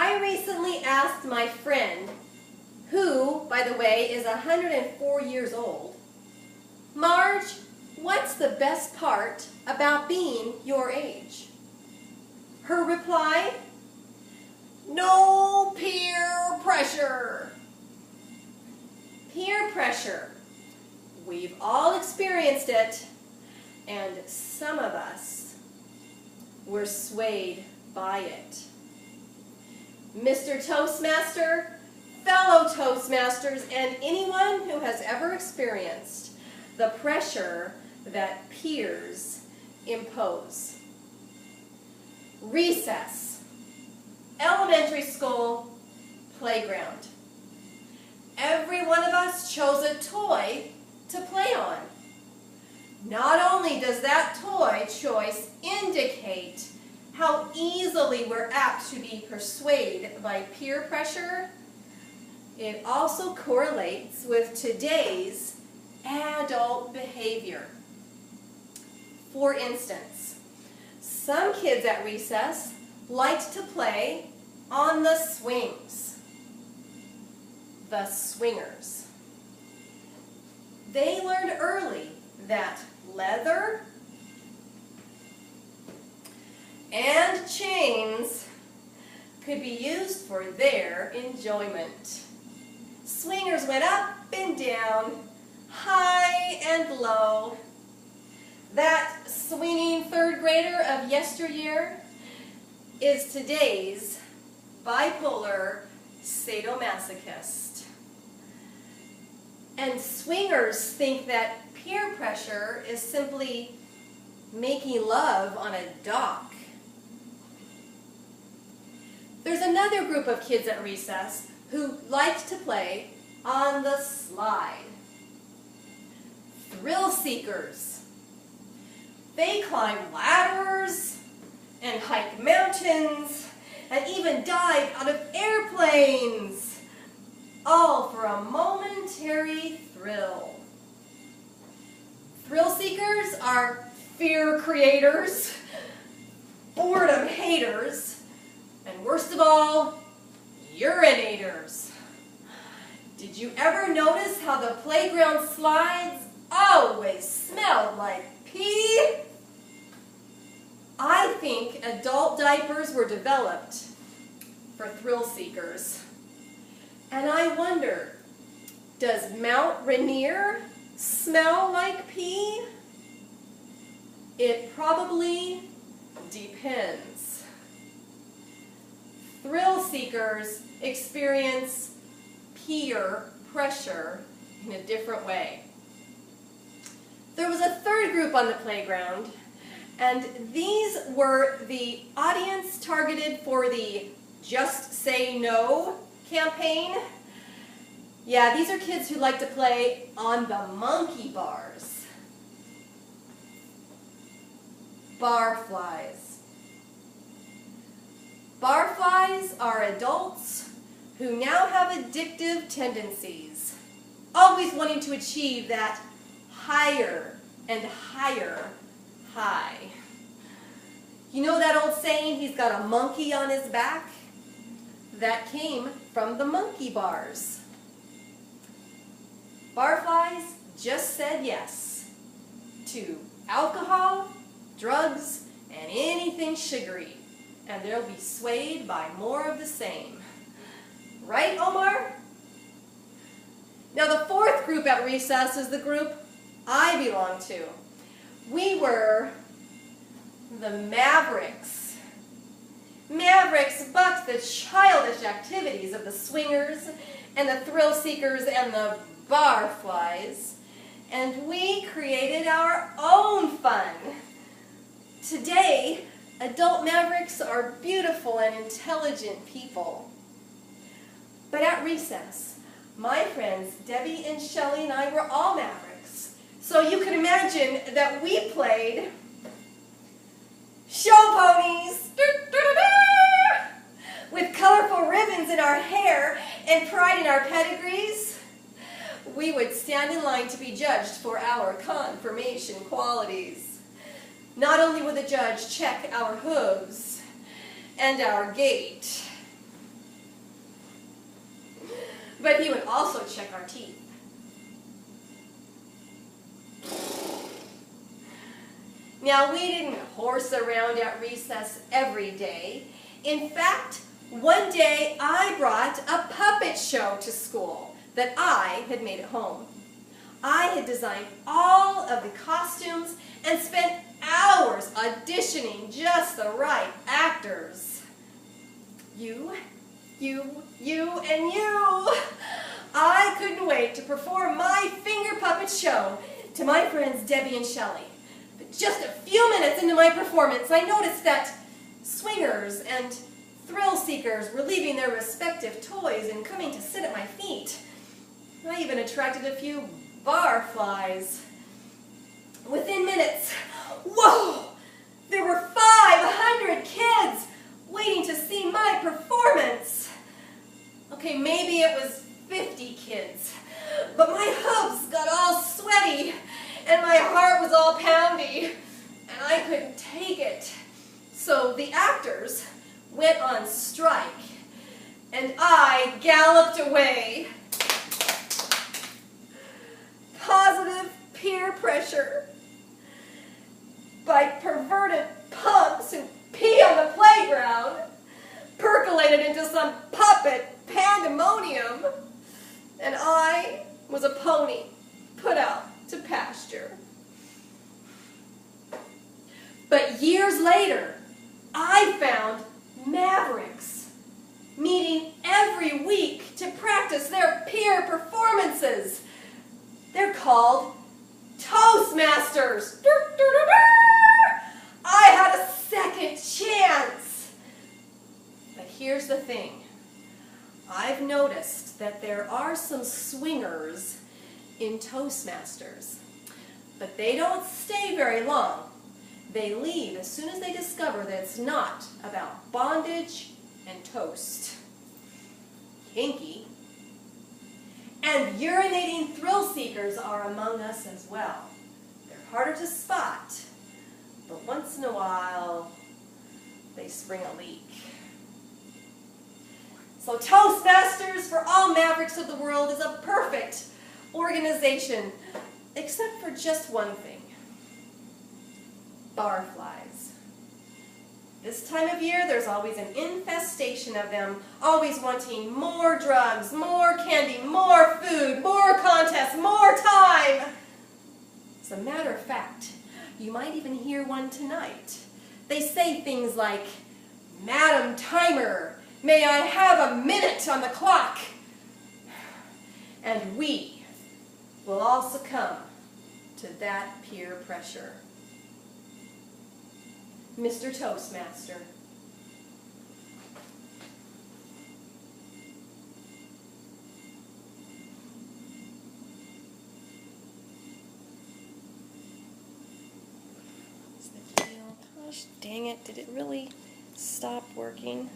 I recently asked my friend, who, by the way, is 104 years old, Marge, what's the best part about being your age? Her reply, no peer pressure. Peer pressure. We've all experienced it, and some of us were swayed by it. Mr. Toastmaster, fellow Toastmasters, and anyone who has ever experienced the pressure that peers impose. Recess, elementary school, playground. Every one of us chose a toy to play on. Not only does that toy choice indicate how easily we're apt to be persuaded by peer pressure, it also correlates with today's adult behavior. For instance, some kids at recess liked to play on the swings, the swingers. They learned early that leather and chains could be used for their enjoyment. Swingers went up and down, high and low. That swinging third grader of yesteryear is today's bipolar sadomasochist. And swingers think that peer pressure is simply making love on a dock. There's another group of kids at recess who liked to play on the slide. Thrill seekers. They climb ladders and hike mountains and even dive out of airplanes, all for a momentary thrill. Thrill seekers are fear creators, boredom haters, and worst of all, urinators. Did you ever notice how the playground slides always smelled like pee? I think adult diapers were developed for thrill seekers. And I wonder, does Mount Rainier smell like pee? It probably depends. Thrill seekers experience peer pressure in a different way. There was a third group on the playground, and these were the audience targeted for the Just Say No campaign. Yeah, these are kids who like to play on the monkey bars. Barflies. Barflies are adults who now have addictive tendencies, always wanting to achieve that higher and higher high. You know that old saying, he's got a monkey on his back? That came from the monkey bars. Barflies just said yes to alcohol, drugs, and anything sugary, and they'll be swayed by more of the same. Right, Omar? Now the fourth group at recess is the group I belong to. We were the Mavericks. Mavericks bucked the childish activities of the swingers and the thrill seekers and the barflies, and we created our own fun. Today, adult Mavericks are beautiful and intelligent people. But at recess, my friends Debbie and Shelley and I were all Mavericks. So you can imagine that we played show ponies with colorful ribbons in our hair and pride in our pedigrees. We would stand in line to be judged for our conformation qualities. Not only would the judge check our hooves and our gait, But he would also check our teeth. Now, we didn't horse around at recess every day. In fact, one day I brought a puppet show to school that I had made at home. I had designed all of the costumes and spent hours auditioning just the right actors. You, and you. I couldn't wait to perform my finger puppet show to my friends Debbie and Shelley. But just a few minutes into my performance, I noticed that swingers and thrill seekers were leaving their respective toys and coming to sit at my feet. I even attracted a few barflies. Within minutes, whoa, there were 500 kids waiting to see my performance. Okay, maybe it was 50 kids, but my hooves got all sweaty and my heart was all poundy and I couldn't take it. So the actors went on strike and I galloped away. Positive peer pressure by perverted punks who pee on the playground percolated into some puppet pandemonium, and I was a pony put out to pasture. But years later, I found mavericks meeting every week to practice their peer performances. They're called Toastmasters. I had a second chance. But here's the thing. I've noticed that there are some swingers in Toastmasters, but they don't stay very long. They leave as soon as they discover that it's not about bondage and toast. Kinky. And urinating thrill seekers are among us as well. They're harder to spot, but once in a while, they spring a leak. So Toastmasters for all mavericks of the world is a perfect organization, except for just one thing. Barflies. This time of year, there's always an infestation of them, always wanting more drugs, more candy, more food, more contests, more time. As a matter of fact, you might even hear one tonight. They say things like, "Madam Timer, may I have a minute on the clock?" And we will all succumb to that peer pressure. Mr. Toastmaster. What's the deal? Gosh dang it, did it really stop working?